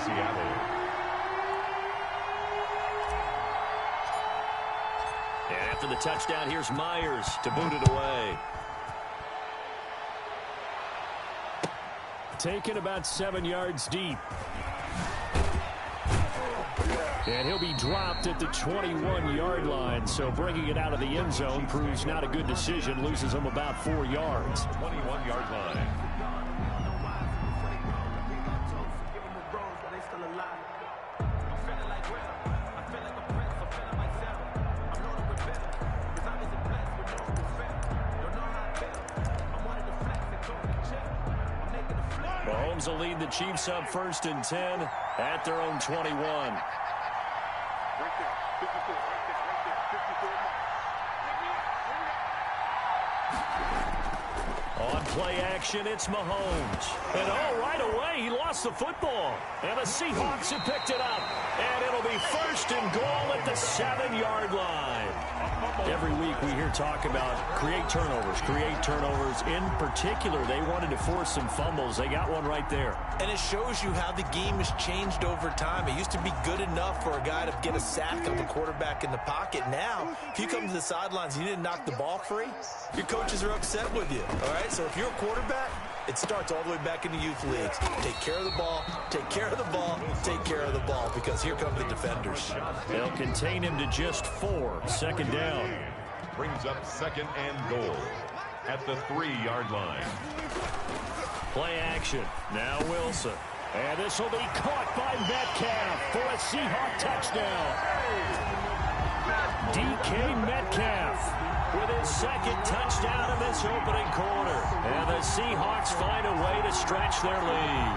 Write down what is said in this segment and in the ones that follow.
Seattle. And after the touchdown, here's Myers to boot it away. Taken about 7 yards deep. And he'll be dropped at the 21-yard line. So bringing it out of the end zone proves not a good decision. Loses him about 4 yards. 21-yard line. Mahomes will lead the Chiefs up 1st and 10 at their own 21. On play action, it's Mahomes. And right away, he lost the football. And the Seahawks have picked it up. And it'll be 1st and goal at the 7-yard line. Every week we hear talk about create turnovers. In particular, they wanted to force some fumbles. They got one right there. And it shows you how the game has changed over time. It used to be good enough for a guy to get a sack of a quarterback in the pocket. Now, if you come to the sidelines and you didn't knock the ball free, your coaches are upset with you. All right, so if you're a quarterback, it starts all the way back in the youth leagues. Take care of the ball, take care of the ball, take care of the ball, because here come the defenders. They'll contain him to just 4. 2nd down. Brings up 2nd and goal at the 3-yard line. Play action. Now Wilson. And this will be caught by Metcalf for a Seahawk touchdown. DK Metcalf with his 2nd touchdown of this opening quarter. And the Seahawks find a way to stretch their lead.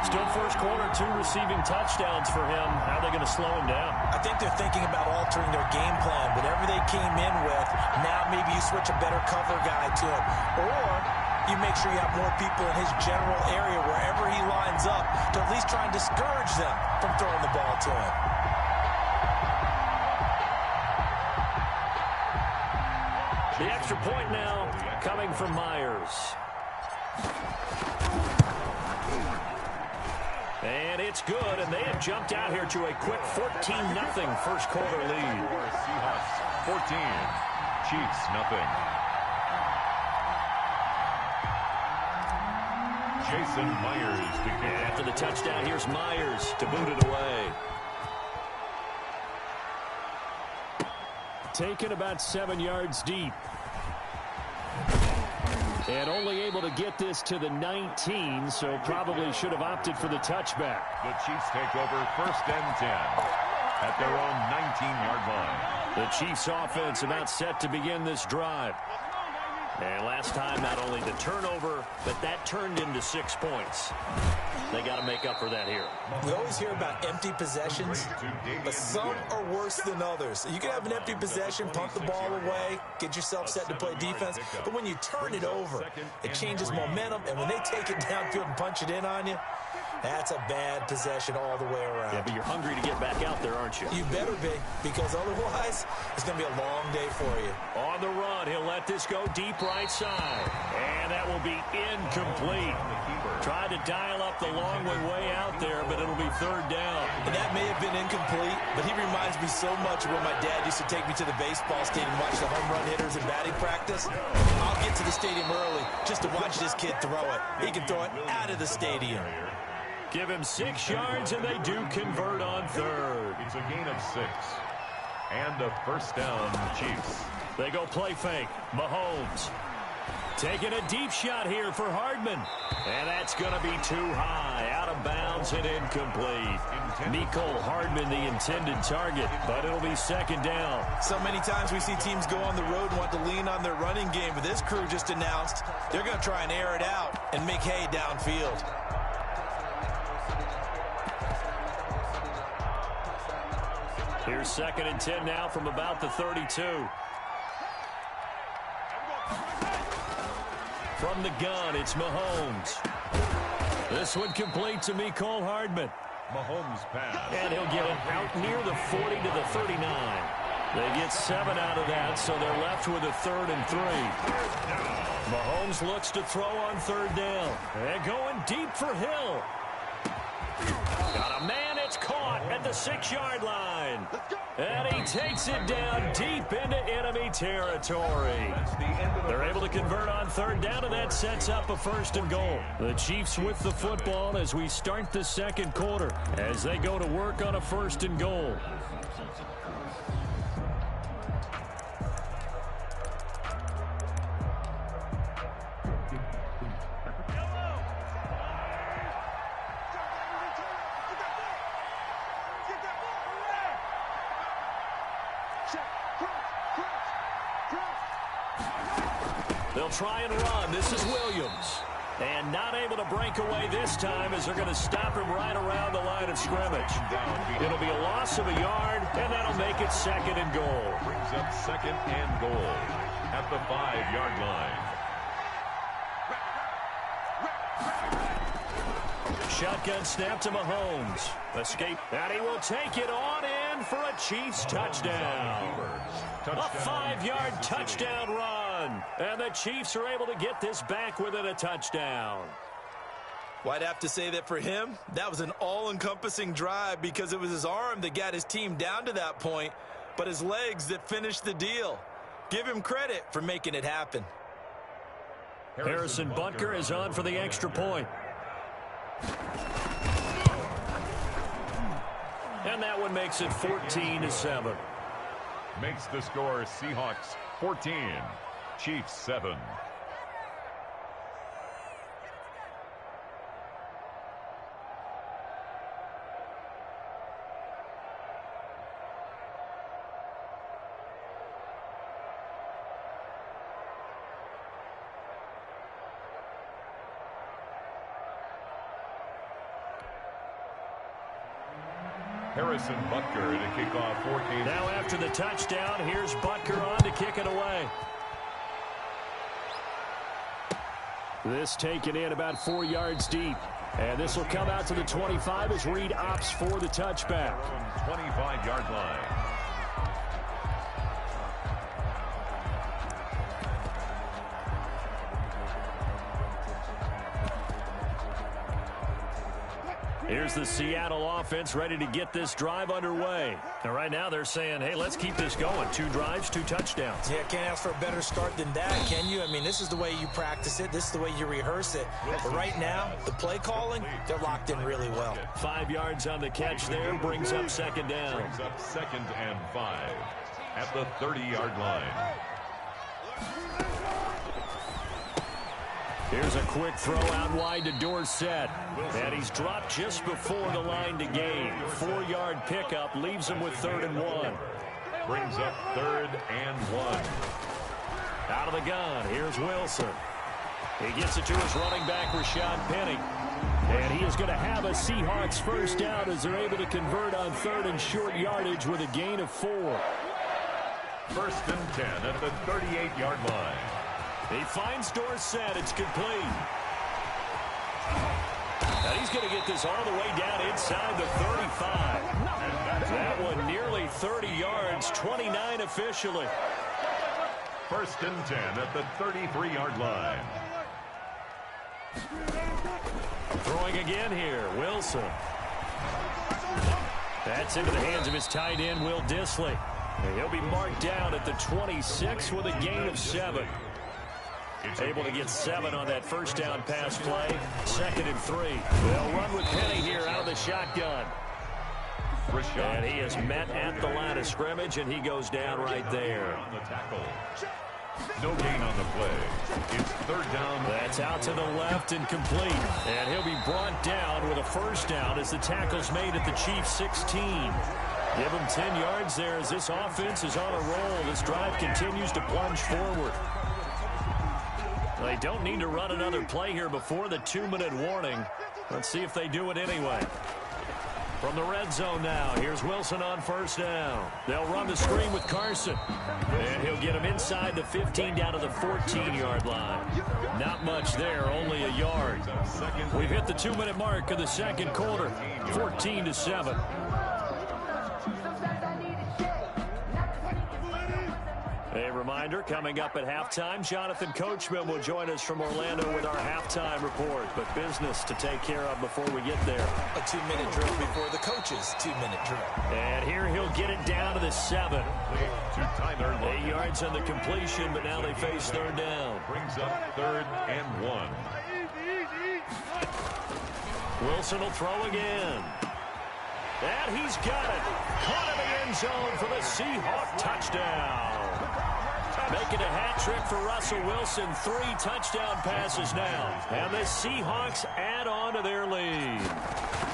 Still first quarter, 2 receiving touchdowns for him. How are they going to slow him down? I think they're thinking about altering their game plan. Whatever they came in with, now maybe you switch a better cover guy to him. Or you make sure you have more people in his general area wherever he lines up to at least try and discourage them from throwing the ball to him. The extra point now coming from Myers. And it's good, and they have jumped out here to a quick 14-0 first quarter lead. Seahawks 14, Chiefs nothing. Jason Myers to kick. After the touchdown, here's Myers to boot it away. Taken about 7 yards deep. And only able to get this to the 19, so probably should have opted for the touchback. The Chiefs take over 1st and 10 at their own 19-yard line. The Chiefs offense about set to begin this drive. And last time, not only the turnover, but that turned into 6 points. They got to make up for that here. We always hear about empty possessions, but some are worse than others. You can have an empty possession, punt the ball away, get yourself set to play defense, but when you turn it over, it changes momentum, and when they take it downfield and punch it in on you, that's a bad possession all the way around. Yeah, but you're hungry to get back out there, aren't you? You better be, because otherwise, it's going to be a long day for you. On the run, he'll let this go deep right side. And that will be incomplete. Tried to dial up the long way out there, but it'll be 3rd down. And that may have been incomplete, but he reminds me so much of when my dad used to take me to the baseball stadium and watch the home run hitters in batting practice. I'll get to the stadium early just to watch this kid throw it. He can throw it out of the stadium. Give him 6 yards, and they do convert on 3rd. It's a gain of 6. And a 1st down, Chiefs. They go play fake. Mahomes taking a deep shot here for Hardman. And that's going to be too high. Out of bounds and incomplete. Mecole Hardman, the intended target, but it'll be 2nd down. So many times we see teams go on the road and want to lean on their running game, but this crew just announced they're going to try and air it out and make hay downfield. Here's 2nd and 10 now from about the 32. From the gun, it's Mahomes. This one complete to Mecole Hardman. Mahomes pass. And he'll get it out near the 40 to the 39. They get 7 out of that, so they're left with a 3rd and 3. Mahomes looks to throw on 3rd down. And going deep for Hill. Got at the 6-yard line. And he takes it down deep into enemy territory. They're able to convert on 3rd down, and that sets up a 1st and goal. The Chiefs with the football as we start the 2nd quarter as they go to work on a 1st and goal. They'll try and run. This is Williams. And not able to break away this time as they're going to stop him right around the line of scrimmage. It'll be a loss of a yard, and that'll make it 2nd and goal. Brings up 2nd and goal at the 5-yard line. Shotgun snap to Mahomes. Escape. And he will take it on in for a Chiefs touchdown. A 5-yard touchdown run. And the Chiefs are able to get this back within a touchdown. Well, I'd have to say that for him, that was an all-encompassing drive because it was his arm that got his team down to that point, but his legs that finished the deal. Give him credit for making it happen. Harrison Butker is on for the extra point. And that one makes it 14-7. Makes the score Seahawks 14, Chiefs 7. Harrison Butker to kick off 14. Now after the touchdown, here's Butker on to kick it away. This taken in about 4 yards deep. And this will come out to the 25 as Reed opts for the touchback. 25-yard line. Here's the Seattle offense ready to get this drive underway. And right now they're saying, hey, let's keep this going. 2 drives, 2 touchdowns. Yeah, can't ask for a better start than that, can you? I mean, this is the way you practice it. This is the way you rehearse it. But right now, the play calling, they're locked in really well. 5 yards on the catch there, brings up 2nd down. Brings up 2nd and 5 at the 30-yard line. Here's a quick throw out wide to Dorsett. And he's dropped just before the line to gain. 4-yard pickup leaves him with 3rd and 1. Brings up 3rd and 1. Out of the gun, here's Wilson. He gets it to his running back, Rashad Penny. And he is going to have a Seahawks 1st down as they're able to convert on 3rd and short yardage with a gain of 4. 1st and 10 at the 38-yard line. He finds Dorsett. It's complete. And he's going to get this all the way down inside the 35. That one nearly 30 yards, 29 officially. 1st and 10 at the 33-yard line. Throwing again here, Wilson. That's into the hands of his tight end, Will Dissly. And he'll be marked down at the 26 with a gain of 7. Able to get 7 on that 1st down pass play. 2nd and 3. They'll run with Penny here out of the shotgun. And he is met at the line of scrimmage, and he goes down right there. On the tackle. No gain on the play. It's 3rd down. That's out to the left and complete. And he'll be brought down with a 1st down as the tackle's made at the Chiefs 16. Give him 10 yards there as this offense is on a roll. This drive continues to plunge forward. They don't need to run another play here before the 2-minute warning. Let's see if they do it anyway. From the red zone now, here's Wilson on 1st down. They'll run the screen with Carson. And he'll get him inside the 15 down to the 14-yard line. Not much there, only a yard. We've hit the 2-minute mark of the 2nd quarter, 14-7. A reminder, coming up at halftime, Jonathan Coachman will join us from Orlando with our halftime report. But business to take care of before we get there. A 2-minute drill before the coach's 2-minute drill. And here he'll get it down to the 7. 8 yards on the completion, but now they face third down. Brings up 3rd and 1. Wilson will throw again. And he's got it. Caught in the end zone for the Seahawk touchdown. Making a hat trick for Russell Wilson. 3 touchdown passes now. And the Seahawks add on to their lead.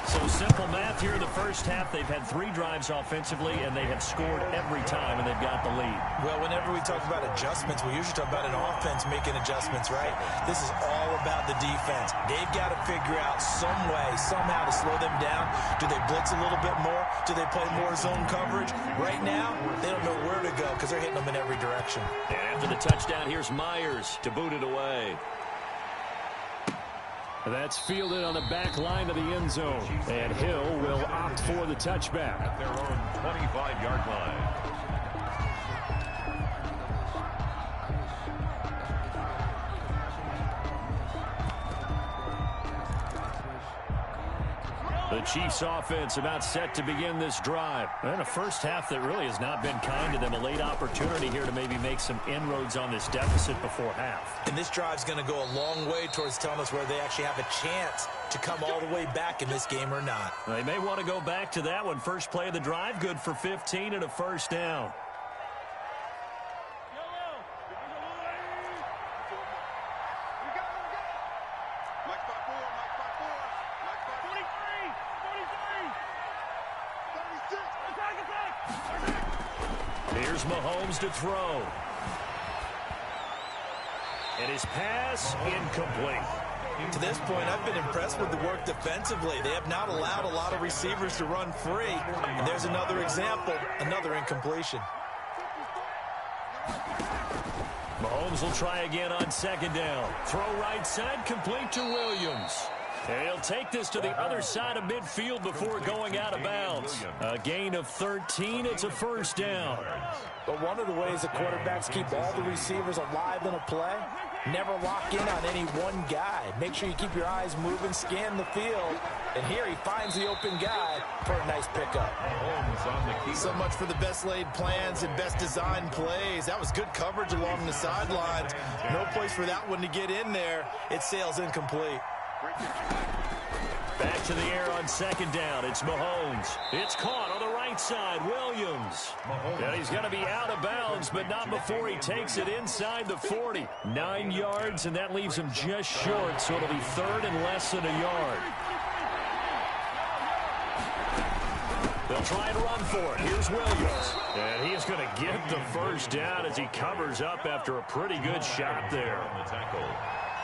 So simple math here in the first half. They've had 3 drives offensively, and they have scored every time, and they've got the lead. Well, whenever we talk about adjustments, we usually talk about an offense making adjustments, right? This is all about the defense. They've got to figure out some way, somehow to slow them down. Do they blitz a little bit more? Do they play more zone coverage? Right now, they don't know where to go because they're hitting them in every direction. And after the touchdown, here's Myers to boot it away. That's fielded on the back line of the end zone. And Hill will opt for the touchback. At their own 25-yard line. The Chiefs offense about set to begin this drive. And a first half that really has not been kind to them. A late opportunity here to maybe make some inroads on this deficit before half. And this drive's going to go a long way towards telling us whether they actually have a chance to come all the way back in this game or not. They may want to go back to that one. First play of the drive, good for 15 and a first down. Here's Mahomes to throw. And his pass incomplete. To this point, I've been impressed with the work defensively. They have not allowed a lot of receivers to run free. And there's another example, another incompletion. Mahomes will try again on second down. Throw right side, complete to Williams. And he'll take this to the other side of midfield before going out of bounds. A gain of 13. It's a first down. But one of the ways the quarterbacks keep all the receivers alive in a play, never lock in on any one guy. Make sure you keep your eyes moving, scan the field. And here he finds the open guy for a nice pickup. So much for the best laid plans and best designed plays. That was good coverage along the sidelines. No place for that one to get in there. It sails incomplete. Back to the air on second down. It's Mahomes. It's caught on the right side. Williams. And he's going to be out of bounds, but not before he takes it inside the 40. 9 yards, and that leaves him just short, so it'll be third and less than a yard. They'll try to run for it. Here's Williams. And he's going to get the first down as he covers up after a pretty good shot there.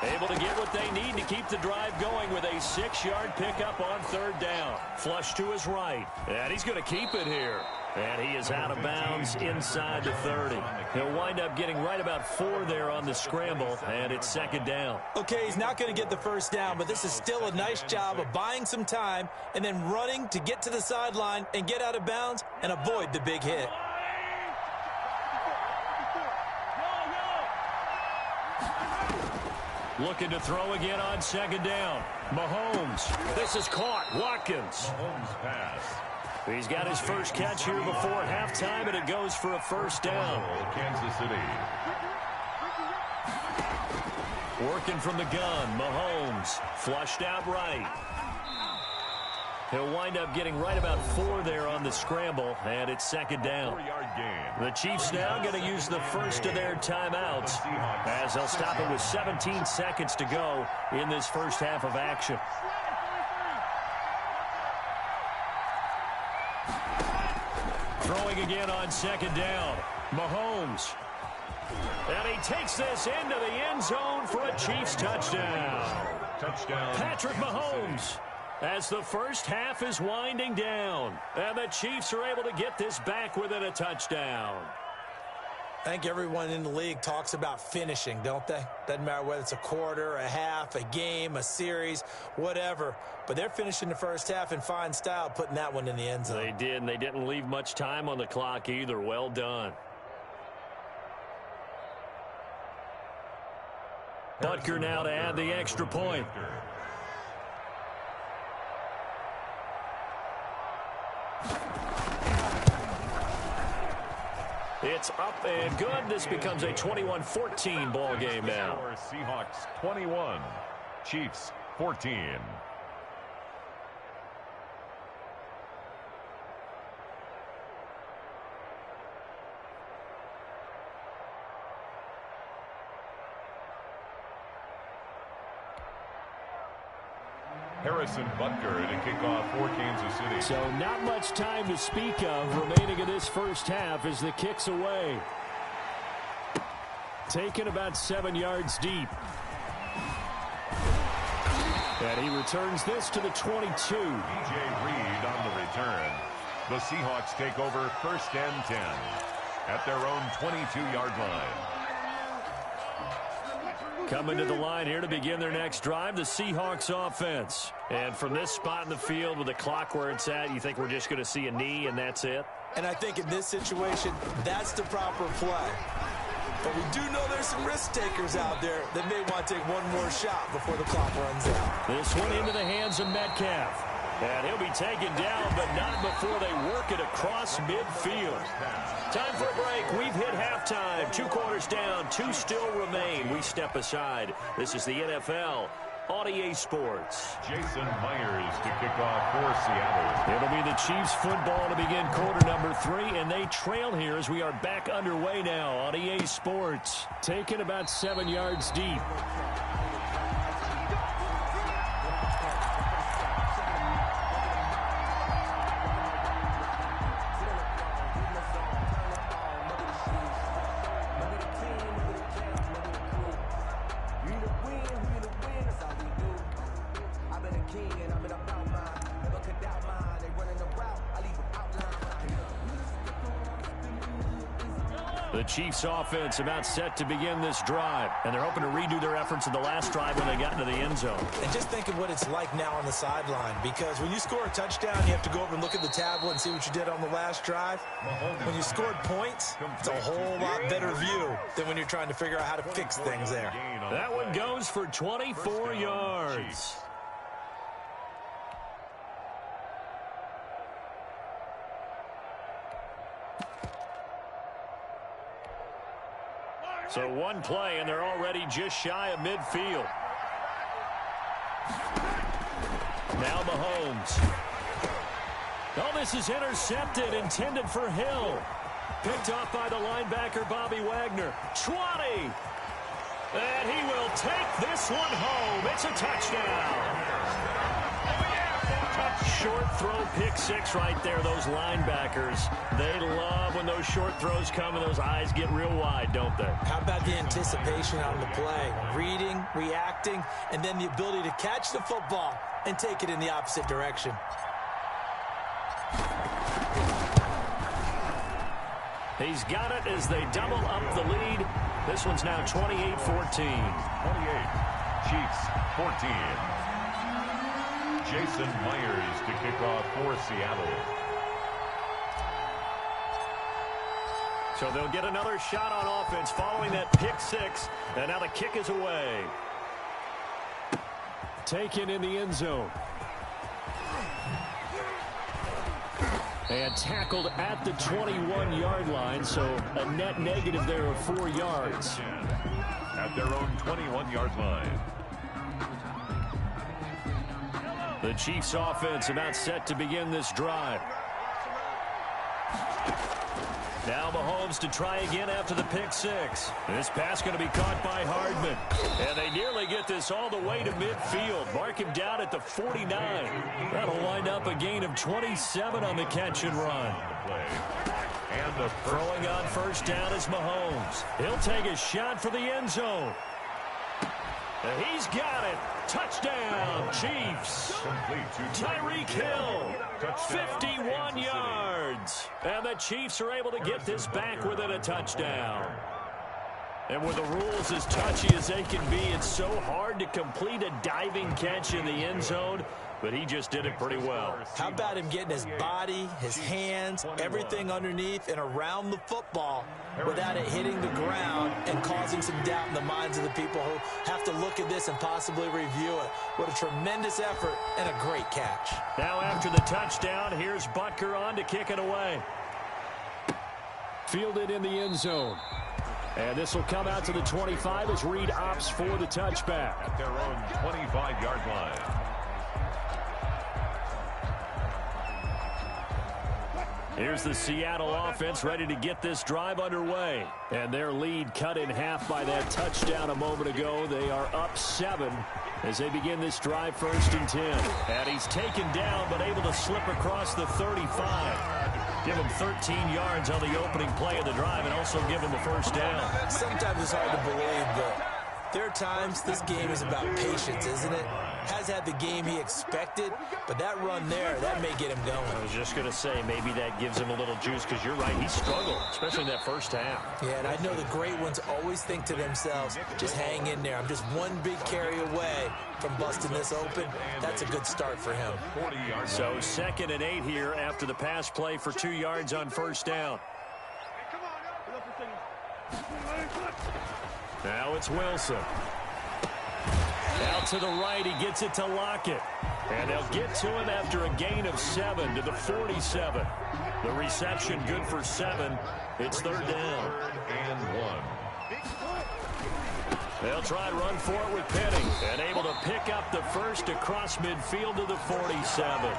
Able to get what they need to keep the drive going with a 6-yard pickup on third down. Flush to his right. And he's going to keep it here. And he is out of bounds inside the 30. He'll wind up getting right about 4 there on the scramble, and it's second down. Okay, he's not going to get the first down, but this is still a nice job of buying some time and then running to get to the sideline and get out of bounds and avoid the big hit. Looking to throw again on second down. Mahomes. This is caught. Watkins. Mahomes pass. He's got his first catch here before halftime, and it goes for a first down. Kansas City. Working from the gun. Mahomes. Flushed out right. He'll wind up getting right about 4 there on the scramble, and it's second down. 4-yard gain. The Chiefs now going to use the first of their timeouts as they'll stop it with 17 seconds to go in this first half of action. Throwing again on second down. Mahomes. And he takes this into the end zone for a Chiefs touchdown. Touchdown. Patrick Mahomes. As the first half is winding down. And the Chiefs are able to get this back within a touchdown. I think everyone in the league talks about finishing, don't they? Doesn't matter whether it's a quarter, a half, a game, a series, whatever. But they're finishing the first half in fine style, putting that one in the end zone. They did, and they didn't leave much time on the clock either. Well done. Butker now to add the extra point. It's up and good. This becomes a 21-14 ball game now. Seahawks 21, Chiefs 14. Harrison Butker to kick off for Kansas City. So not much time to speak of remaining in this first half as the kick's away. Taken about 7 yards deep. And he returns this to the 22. DJ Reed on the return. The Seahawks take over first and 10 at their own 22-yard line. Coming to the line here to begin their next drive, the Seahawks offense. And from this spot in the field with the clock where it's at, you think we're just going to see a knee and that's it? And I think in this situation, that's the proper play. But we do know there's some risk takers out there that may want to take one more shot before the clock runs out. This one into the hands of Metcalf. And he'll be taken down, but not before they work it across midfield. Time for a break. We've hit halftime. 2 quarters down. 2 still remain. We step aside. This is the NFL on EA Sports. Jason Myers to kick off for Seattle. It'll be the Chiefs football to begin quarter number 3, and they trail here as we are back underway now on EA Sports. Taken about 7 yards deep. The Chiefs offense about set to begin this drive, and they're hoping to redo their efforts in the last drive when they got into the end zone. And just think of what it's like now on the sideline, because when you score a touchdown, you have to go over and look at the tablet and see what you did on the last drive. When you scored points, it's a whole lot better view than when you're trying to figure out how to fix things there. That one goes for 24 yards. So one play, and they're already just shy of midfield. Now Mahomes. Oh, this is intercepted, intended for Hill. Picked off by the linebacker, Bobby Wagner. 20. And he will take this one home. It's a touchdown. Short throw, pick 6 right there. Those linebackers, they love when those short throws come and those eyes get real wide, don't they? How about the anticipation on the play? Reading, reacting, and then the ability to catch the football and take it in the opposite direction. He's got it as they double up the lead. This one's now 28-14. 28, Chiefs 14. Jason Myers to kick off for Seattle. So they'll get another shot on offense following that pick 6. And now the kick is away. Taken in the end zone. And tackled at the 21-yard line, so a net negative there of 4 yards. At their own 21-yard line. The Chiefs offense about set to begin this drive. Now Mahomes to try again after the pick 6. This pass going to be caught by Hardman. And they nearly get this all the way to midfield. Mark him down at the 49. That'll wind up a gain of 27 on the catch and run. And throwing on first down is Mahomes. He'll take a shot for the end zone. And he's got it. Touchdown, Chiefs. Tyreek Hill, 51 yards. And the Chiefs are able to get this back within a touchdown. And with the rules as touchy as they can be, it's so hard to complete a diving catch in the end zone. but he just did it pretty well. How about him getting his body, his hands, everything underneath and around the football without it hitting the ground and causing some doubt in the minds of the people who have to look at this and possibly review it. What a tremendous effort and a great catch. Now after the touchdown, here's Butker on to kick it away. Fielded in the end zone. And this will come out to the 25 as Reed opts for the touchback. At their own 25-yard line. Here's the Seattle offense ready to get this drive underway. And their lead cut in half by that touchdown a moment ago. They are up 7 as they begin this drive 1st and 10. And he's taken down but able to slip across the 35. Give him 13 yards on the opening play of the drive and also give him a 1st down. Sometimes it's hard to believe, but there are times this game is about patience, isn't it? Has had the game he expected, but that run there, that may get him going. I was just going to say maybe that gives him a little juice because you're right, he struggled, especially in that 1st half. Yeah, and I know the great ones always think to themselves, just hang in there. I'm just one big carry away from busting this open. That's a good start for him. So 2nd and 8 here after the pass play for 2 yards on 1st down. Now it's Wilson. Out to the right, he gets it to Lockett. And they'll get to him after a gain of 7 to the 47. The reception good for 7. It's 3rd down. 3rd and 1. They'll try and run for it with Penny. And able to pick up the 1st across midfield to the 47.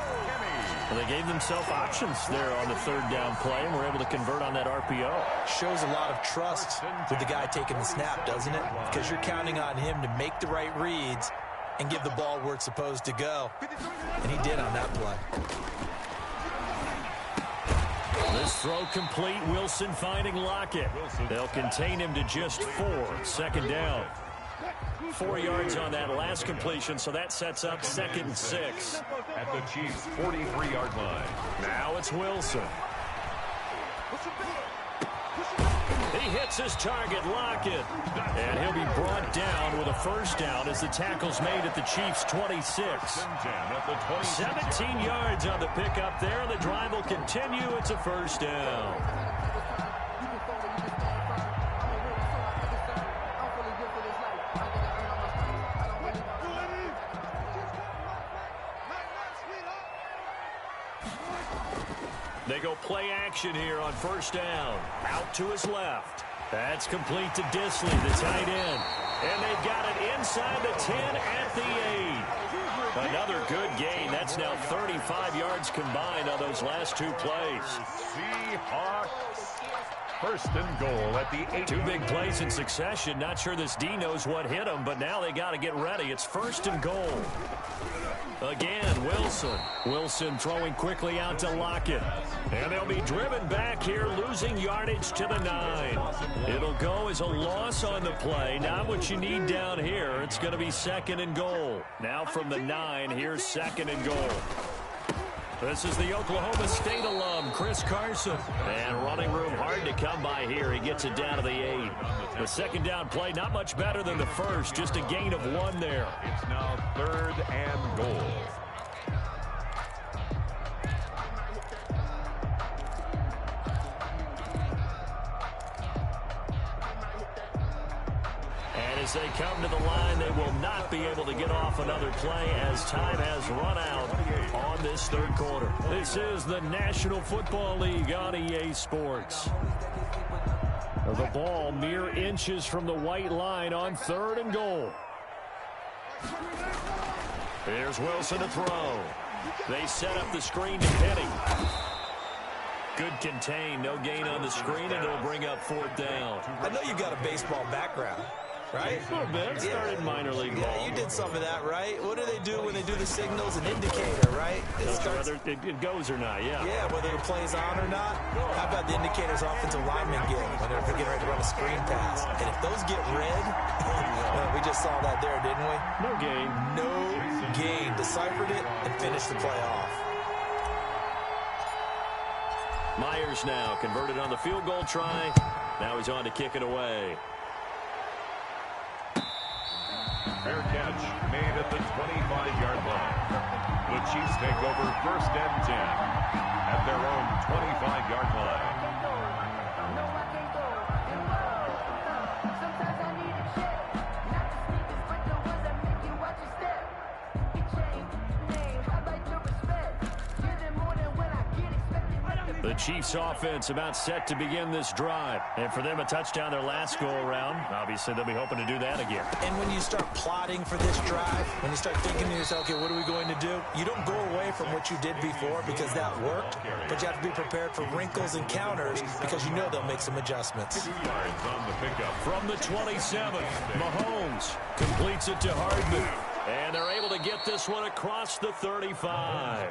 And they gave themselves options there on the 3rd down play and were able to convert on that RPO. Shows a lot of trust with the guy taking the snap, doesn't it? Because you're counting on him to make the right reads and give the ball where it's supposed to go. And he did on that play. This throw complete. Wilson finding Lockett. They'll contain him to just 4. 2nd down. 4 yards on that last completion, so that sets up 2nd and 6. At the Chiefs' 43-yard line. Now it's Wilson. He hits his target, Lockett. And he'll be brought down with a 1st down as the tackle's made at the Chiefs' 26. 17 yards on the pickup there. The drive will continue. It's a 1st down. They go play action here on 1st down. Out to his left. That's complete to Disley, the tight end. And they've got it inside the 10 at the 8. Another good gain. That's now 35 yards combined on those last 2 plays. Seahawks. 1st and goal at the 8. 2 big plays in succession. Not sure this D knows what hit him, but now they got to get ready. It's 1st and goal. Again, Wilson. Wilson throwing quickly out to Lockett. And they'll be driven back here, losing yardage to the 9. It'll go as a loss on the play. Not what you need down here. It's going to be 2nd and goal. Now from the 9, here's 2nd and goal. This is the Oklahoma State alum, Chris Carson. And running room hard to come by here. He gets it down to the 8. The 2nd down play, not much better than the 1st. Just a gain of 1 there. It's now 3rd and goal. And as they come to the line, they will not be able to get off another play as time has run out on this 3rd quarter. This is the National Football League on EA Sports. The ball mere inches from the white line on 3rd and goal. Here's Wilson to throw. They set up the screen to Penny. Good contain, no gain on the screen, and it'll bring up 4th down. I know you got a baseball background, right? A little bit. Started minor league ball. Yeah, you did some of that, right? What do they do when they do the signals? An indicator, right? Whether it goes or not, yeah. Yeah, whether the play's on or not. How about the indicators offensive linemen get when they're getting ready to run a screen pass? And if those get red, well, we just saw that there, didn't we? No gain. No gain. Deciphered it and finished the play off. Myers now converted on the field goal try. Now he's on to kick it away. Fair catch made at the 25-yard line. The Chiefs take over 1st and 10 at their own 25-yard line. The Chiefs offense about set to begin this drive. And for them, a touchdown their last go-around. Obviously, they'll be hoping to do that again. And when you start plotting for this drive, when you start thinking to yourself, okay, what are we going to do? You don't go away from what you did before because that worked, but you have to be prepared for wrinkles and counters because you know they'll make some adjustments. 2 yards on the pickup. From the 27, Mahomes completes it to Hardman. And they're able to get this one across the 35.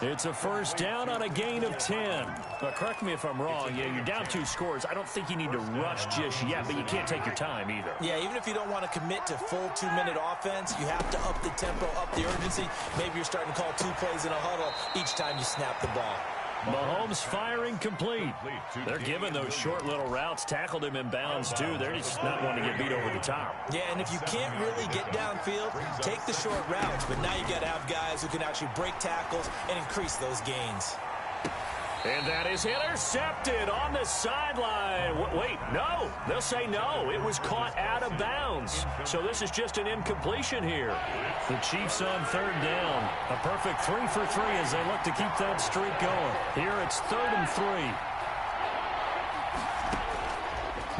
It's a first down on a gain of 10. But correct me if I'm wrong. Yeah, you're down 2 scores. I don't think you need to rush just yet, but you can't take your time either. Yeah, even if you don't want to commit to full 2-minute offense, you have to up the tempo, up the urgency. Maybe you're starting to call 2 plays in a huddle each time you snap the ball. Mahomes firing complete. They're giving those short little routes. Tackled him in bounds, too. They're just not wanting to get beat over the top. Yeah, and if you can't really get downfield, take the short routes. But now you got to have guys who can actually break tackles and increase those gains. And that is intercepted on the sideline. Wait, no. They'll say no. It was caught out of bounds. So this is just an incompletion here. The Chiefs on 3rd down. A perfect 3 for 3 as they look to keep that streak going. Here it's 3rd and 3.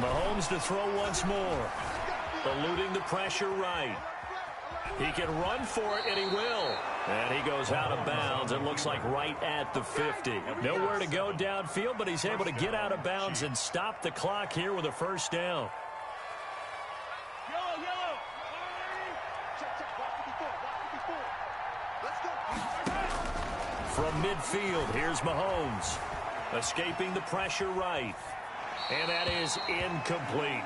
Mahomes to throw once more. Eluding the pressure right. He can run for it, and he will. And he goes out of bounds. It looks like right at the 50. Nowhere to go downfield, but he's able to get out of bounds and stop the clock here with a first down. From midfield, here's Mahomes. Escaping the pressure right. And that is incomplete.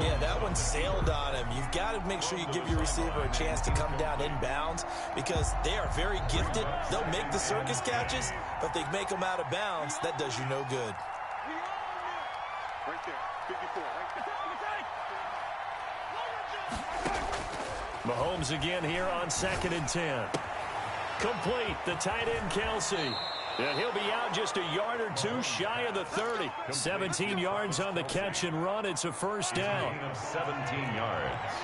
Yeah, that one sailed on him. You've got to make sure you give your receiver a chance to come down inbounds because they are very gifted. They'll make the circus catches, but if they make them out of bounds, that does you no good. Right there, 54, right there. Mahomes again here on 2nd and 10. Complete, the tight end Kelsey. And he'll be out just a yard or 2 shy of the 30. 17 yards on the catch and run. It's a first down. Gain of 17 yards.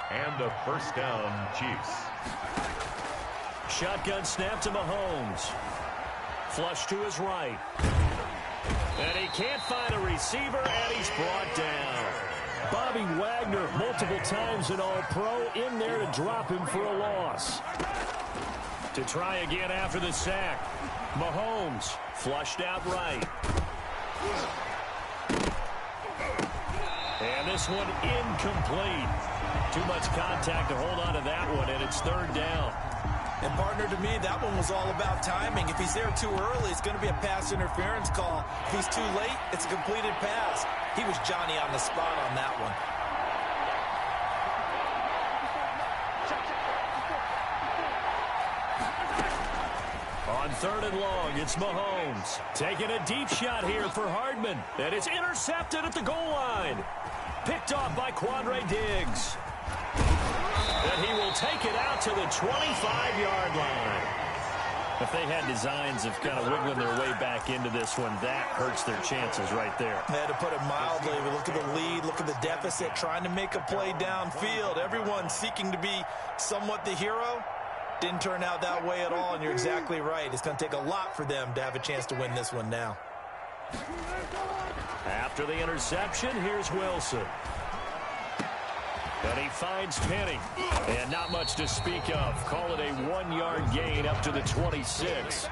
And a first down, Chiefs. Shotgun snap to Mahomes. Flush to his right. And he can't find a receiver, and he's brought down. Bobby Wagner, multiple times an All-Pro, in there to drop him for a loss. To try again after the sack. Mahomes flushed out right. And this one incomplete. Too much contact to hold on to that one, and it's 3rd down. And partner, to me, that one was all about timing. If he's there too early, it's going to be a pass interference call. If he's too late, it's a completed pass. He was Johnny on the spot on that one. On 3rd and long, it's Mahomes. Taking a deep shot here for Hardman. And it's intercepted at the goal line. Picked off by Quandre Diggs. And he will take it out to the 25-yard line. If they had designs of kind of wiggling their way back into this one, that hurts their chances right there. They had to put it mildly. We look at the lead, look at the deficit, trying to make a play downfield. Everyone seeking to be somewhat the hero. Didn't turn out that way at all, and you're exactly right. It's going to take a lot for them to have a chance to win this one now. After the interception, here's Wilson. And he finds Penny. And not much to speak of. Call it a 1-yard gain up to the 26.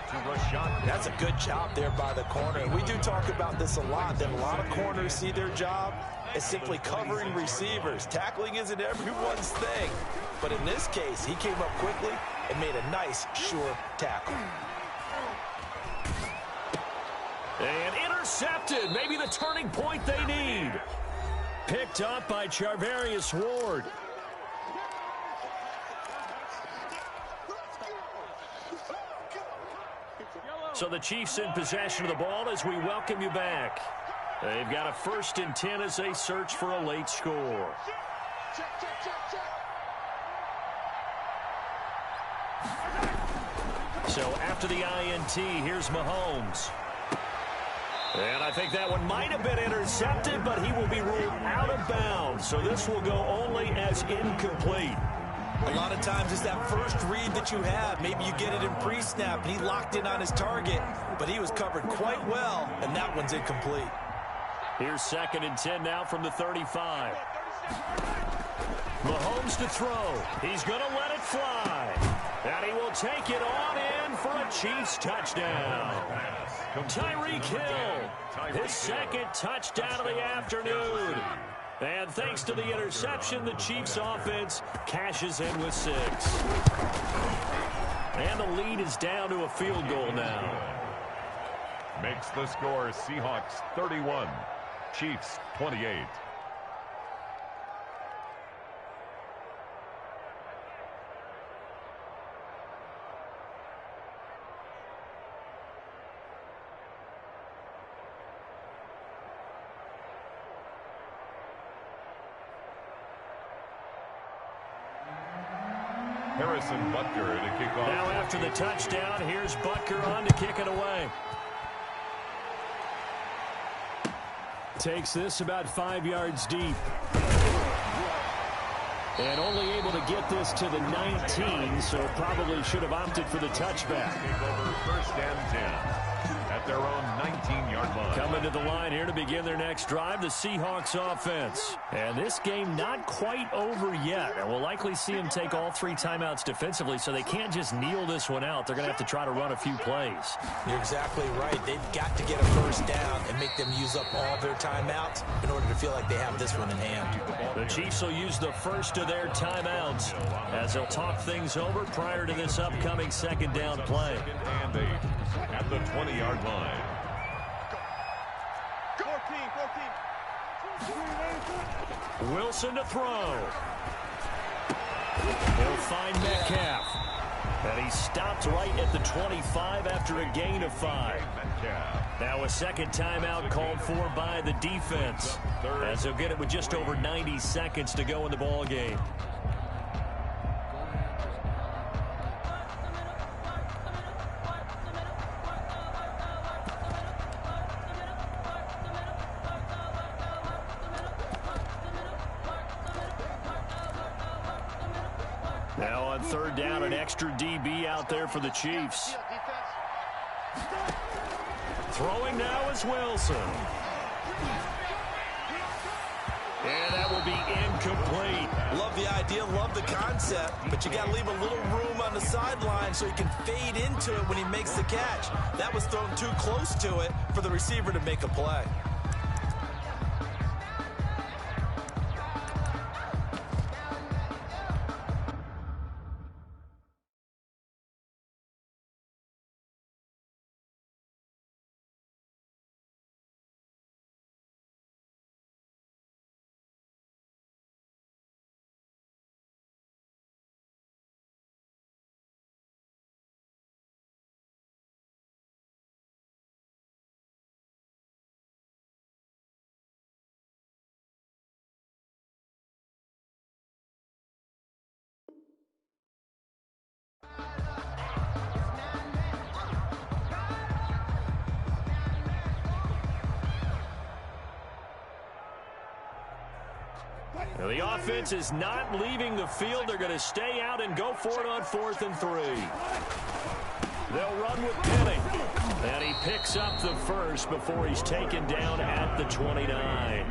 That's a good job there by the corner. And we do talk about this a lot, that a lot of corners see their job as simply covering receivers. Tackling isn't everyone's thing. But in this case, he came up quickly and made a nice, sure tackle. And intercepted. Maybe the turning point they need. Picked up by Charvarius Ward. So the Chiefs in possession of the ball as we welcome you back. They've got a 1st and 10 as they search for a late score. So after the INT, here's Mahomes. And I think that one might have been intercepted, but he will be ruled out of bounds. So this will go only as incomplete. A lot of times it's that first read that you have. Maybe you get it in pre-snap, and he locked in on his target, but he was covered quite well, and that one's incomplete. Here's 2nd and 10 now from the 35. Mahomes to throw. He's going to let it fly. And he will take it on in for a Chiefs touchdown. Tyreek Hill, his 2nd touchdown of the afternoon. And thanks to the interception, the Chiefs offense cashes in with 6. And the lead is down to a field goal now. Makes the score Seahawks 31, Chiefs 28. Harrison Butker to kick off. Now after the touchdown, here's Butker on to kick it away. Takes this about 5 yards deep. And only able to get this to the 19, so probably should have opted for the touchback. Take over 1st and 10 at their own 19-yard line. Coming to the line here to begin their next drive, the Seahawks offense. And this game not quite over yet. And we'll likely see them take all 3 timeouts defensively, so they can't just kneel this one out. They're going to have to try to run a few plays. You're exactly right. They've got to get a first down and make them use up all their timeouts in order to feel like they have this one in hand. The Chiefs will use the first of their timeouts as they'll talk things over prior to this upcoming 2nd down play. 2nd and 8 at the 20-yard line. Wilson to throw. He'll find Metcalf. And he stopped right at the 25 after a gain of 5. Now a 2nd timeout called for by the defense, as he'll get it with just over 90 seconds to go in the ball game. Now on 3rd down, an extra DB out there for the Chiefs. Throwing now is Wilson. And that will be incomplete. Love the idea, love the concept, but you got to leave a little room on the sideline so he can fade into it when he makes the catch. That was thrown too close to it for the receiver to make a play. Now the offense is not leaving the field. They're going to stay out and go for it on 4th and 3. They'll run with Penning. And he picks up the first before he's taken down at the 29.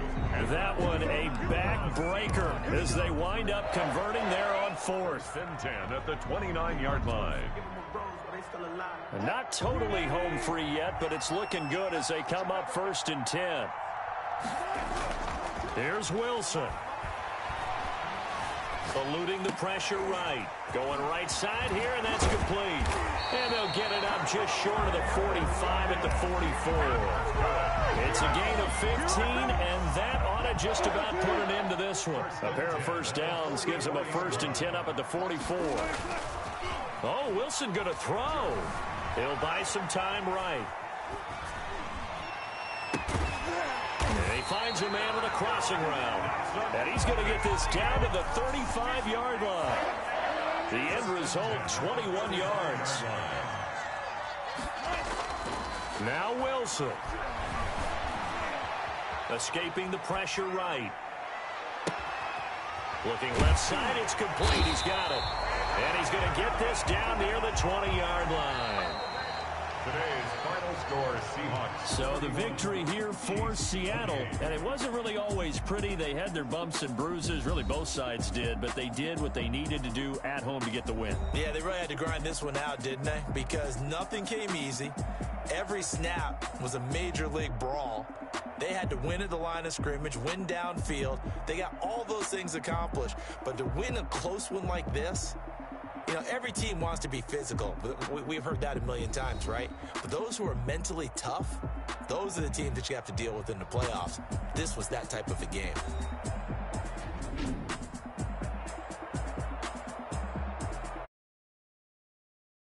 That one a backbreaker as they wind up converting there on 4th and 10 at the 29-yard line. Not totally home free yet, but it's looking good as they come up 1st and 10. Here's Wilson. Eluding the pressure right. Going right side here, and that's complete. And they'll get it up just short of the 45 at the 44. It's a gain of 15, and that ought to just about put an end to this one. A pair of first downs gives them a 1st and 10 up at the 44. Oh, Wilson going to throw. He'll buy some time right. And he finds a man with a crossing route. And he's going to get this down to the 35-yard line. The end result, 21 yards. Now Wilson. Escaping the pressure right. Looking left side, it's complete. He's got it. And he's going to get this down near the 20-yard line. Today's final score, Seahawks. So the victory here for Seattle. And it wasn't really always pretty. They had their bumps and bruises. Really, both sides did. But they did what they needed to do at home to get the win. Yeah, they really had to grind this one out, didn't they? Because nothing came easy. Every snap was a major league brawl. They had to win at the line of scrimmage, win downfield. They got all those things accomplished. But to win a close one like this, you know, every team wants to be physical. We've heard that a million times, right? But those who are mentally tough, those are the teams that you have to deal with in the playoffs. This was that type of a game.